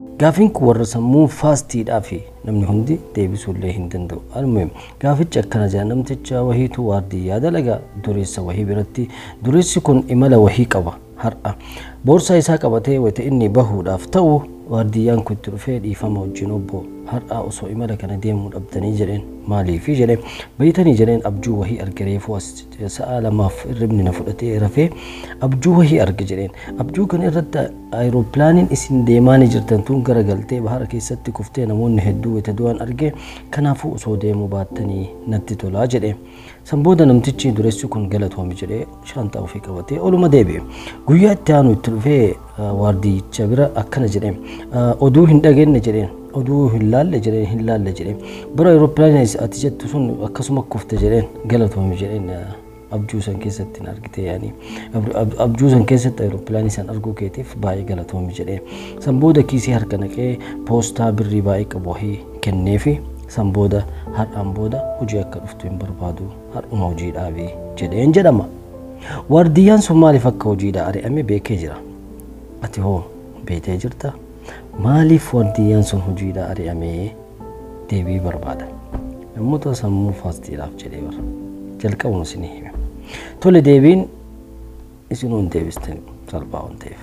Gaafin kun warra sammuu faastiidhaa fi namni hundi deebisuullee hin danda'u. Almuhim gaaficha akkana jedha namticha wahiitu waardiyyaa dalagaa dureessa wahii biratti. Dureessi kun imala wahii qaba har'a. Boorsaa isaa qabatee wayita inni bahuudhaaf ta'u waardiyyaan kun itti dhufee dhiifama wajjin obbo har'a osoo imala kana deemuu dhabdanii jedheen maaliifi jedheen bayitanii jedheen abjuu wahii arge reefuu sa'a lamaaf irribni na fudhatee rafee abjuu wahii arge jedheen abjuu kana irratti aeroplaaniin isin deemaanii jirtan tun garagaltee bahara keessatti kuftee namoonni hedduu wayita du'an arge kanaafuu osoo deemuu baattanii natti tolaa jedheen sanbooda namtichi dureessi kun galatoome jedhee shaantaa ofii qabatee oluma deebi'e guyyaa itti aanu itti dhufee waardiyyicha bira akkana jedheen oduu hin dhageenye jedheen oduu hin laalle jedheen bara aeroplaanii ati jettu sun akkasuma kufte jedheen galatoome jedheen abjuu san keessatti argite yaani abjuu san keessatti aeroplaanii san arguu keetiif baay'ee galatoome jedheen sanbooda kiisii harka naqee poostaa birrii baay'ee qabu wahii kenneefi sanbooda har'aan booda hojii akka dhuftu hin barbaadu har'uma hojii dhaabii jedheen jedhama. Waardiyyaan sun maaliif akka hojiidhaa ari'ame beekee jira? Ati hoo beetee jirta? Maaliif waardiyyaan sun hojiidhaa ari'amee deebii barbaada? Namoota sammuu faastiidhaaf jedhee bara jalqabuma isinii hime. Tole deebiin isinuun deebistan salphaa waan ta'eef.